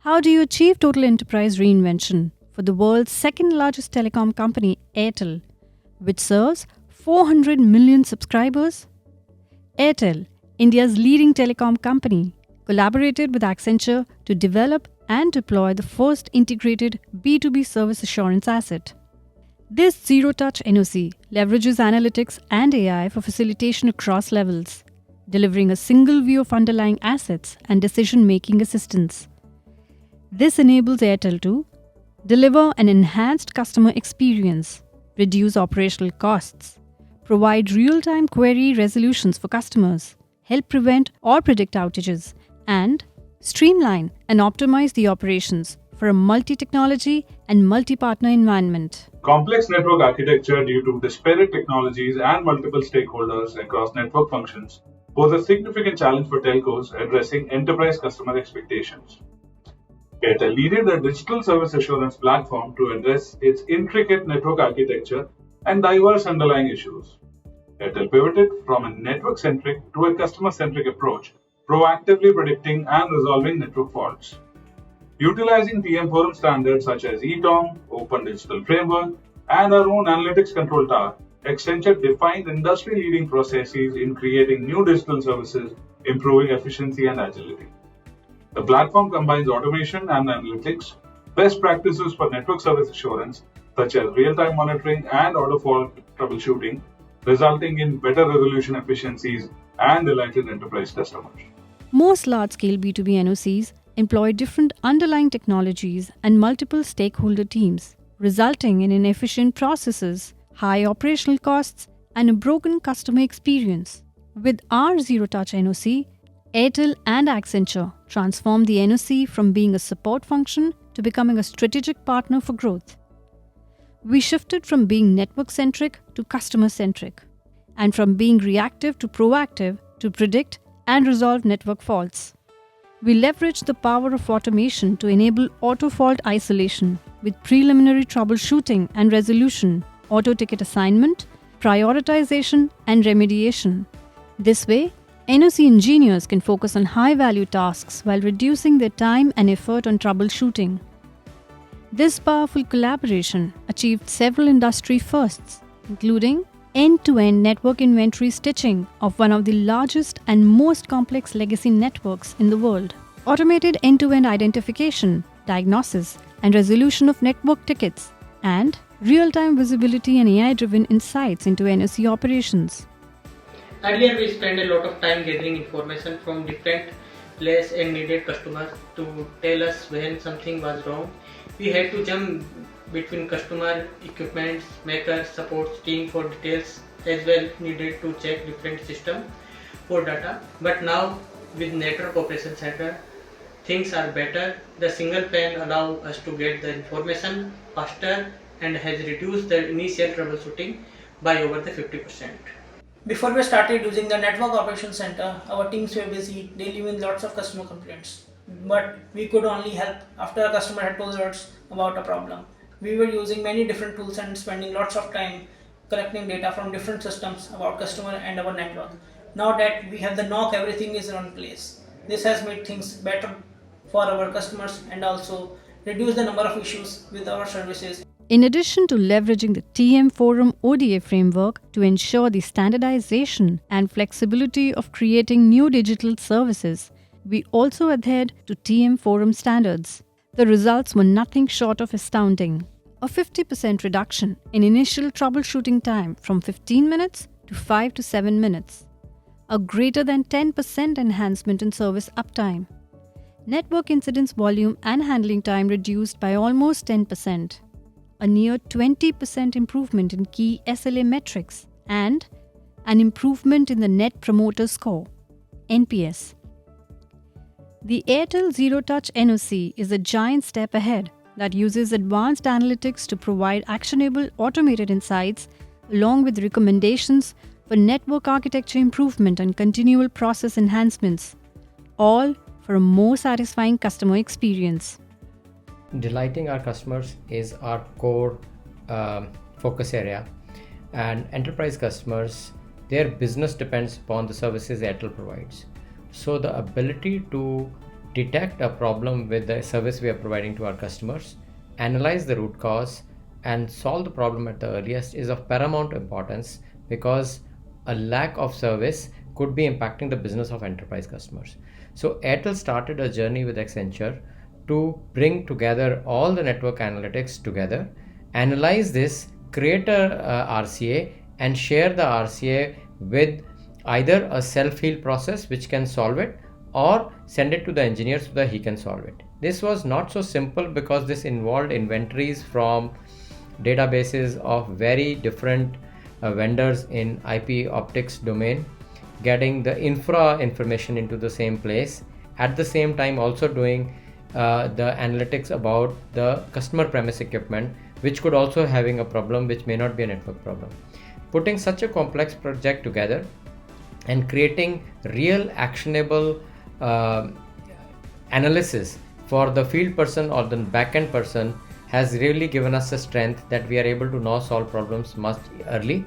How do you achieve total enterprise reinvention for the world's second largest telecom company, Airtel, which serves 400 million subscribers? Airtel, India's leading telecom company, collaborated with Accenture to develop and deploy the first integrated B2B Service Assurance Asset. This zero-touch NOC leverages analytics and AI for facilitation across levels, delivering a single view of underlying assets and decision-making assistance. This enables Airtel to deliver an enhanced customer experience, reduce operational costs, provide real-time query resolutions for customers, help prevent or predict outages, and streamline and optimize the operations for a multi-technology and multi-partner environment. Complex network architecture due to disparate technologies and multiple stakeholders across network functions pose a significant challenge for telcos addressing enterprise customer expectations. Airtel needed a digital service assurance platform to address its intricate network architecture and diverse underlying issues. Airtel pivoted from a network-centric to a customer-centric approach, proactively predicting and resolving network faults. Utilizing TM Forum standards such as ETOM, Open Digital Framework, and our own analytics control tower, Accenture defined industry-leading processes in creating new digital services, improving efficiency and agility. The platform combines automation and analytics, best practices for network service assurance, such as real-time monitoring and auto fault troubleshooting, resulting in better resolution efficiencies and delighted enterprise customers. Most large-scale B2B NOCs employ different underlying technologies and multiple stakeholder teams, resulting in inefficient processes, high operational costs, and a broken customer experience. With our zero-touch NOC, Airtel and Accenture transformed the NOC from being a support function to becoming a strategic partner for growth. We shifted from being network-centric to customer-centric, and from being reactive to proactive to predict and resolve network faults. We leveraged the power of automation to enable auto fault isolation with preliminary troubleshooting and resolution, auto ticket assignment, prioritization, and remediation. This way, NOC engineers can focus on high-value tasks while reducing their time and effort on troubleshooting. This powerful collaboration achieved several industry firsts, including end-to-end network inventory stitching of one of the largest and most complex legacy networks in the world, automated end-to-end identification, diagnosis, and resolution of network tickets, and real-time visibility and AI-driven insights into NOC operations. Earlier, we spent a lot of time gathering information from different less and needed customers to tell us when something was wrong. We had to jump between customer, equipment, maker, support team for details, as well needed to check different system for data. But now with Network Operations Center, things are better. The single pane allows us to get the information faster and has reduced the initial troubleshooting by over the 50%. Before we started using the Network Operations Center, our teams were busy dealing with lots of customer complaints. But we could only help after a customer had told us about a problem. We were using many different tools and spending lots of time collecting data from different systems about customer and our network. Now that we have the NOC, everything is in one place. This has made things better for our customers and also reduce the number of issues with our services. In addition to leveraging the TM Forum ODA framework to ensure the standardization and flexibility of creating new digital services, we also adhered to TM Forum standards. The results were nothing short of astounding. A 50% reduction in initial troubleshooting time from 15 minutes to 5 to 7 minutes. A greater than 10% enhancement in service uptime. Network incidents volume and handling time reduced by almost 10%. A near 20% improvement in key SLA metrics, and an improvement in the Net Promoter Score, NPS. The Airtel Zero Touch NOC is a giant step ahead that uses advanced analytics to provide actionable automated insights along with recommendations for network architecture improvement and continual process enhancements, all for a more satisfying customer experience. Delighting our customers is our core focus area, and enterprise customers, their business depends upon the services Airtel provides. So the ability to detect a problem with the service we are providing to our customers, analyze the root cause, and solve the problem at the earliest is of paramount importance, because a lack of service could be impacting the business of enterprise customers. So Airtel started a journey with Accenture to bring together all the network analytics together, analyze this, create a RCA, and share the RCA with either a self-heal process which can solve it, or send it to the engineer so that he can solve it. This was not so simple because this involved inventories from databases of very different vendors in IP optics domain, getting the infra information into the same place, at the same time also doing the analytics about the customer premise equipment, which could also having a problem which may not be a network problem. Putting such a complex project together and creating real actionable analysis for the field person or the backend person has really given us a strength that we are able to now solve problems much early.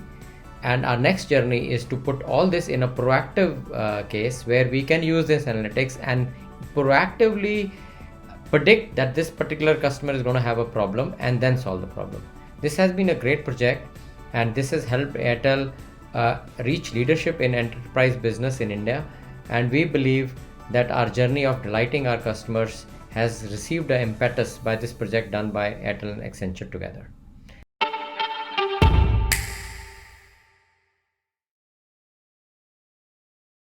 And our next journey is to put all this in a proactive case where we can use this analytics and proactively predict that this particular customer is going to have a problem and then solve the problem. This has been a great project, and this has helped Airtel reach leadership in enterprise business in India. And we believe that our journey of delighting our customers has received an impetus by this project done by Airtel and Accenture together.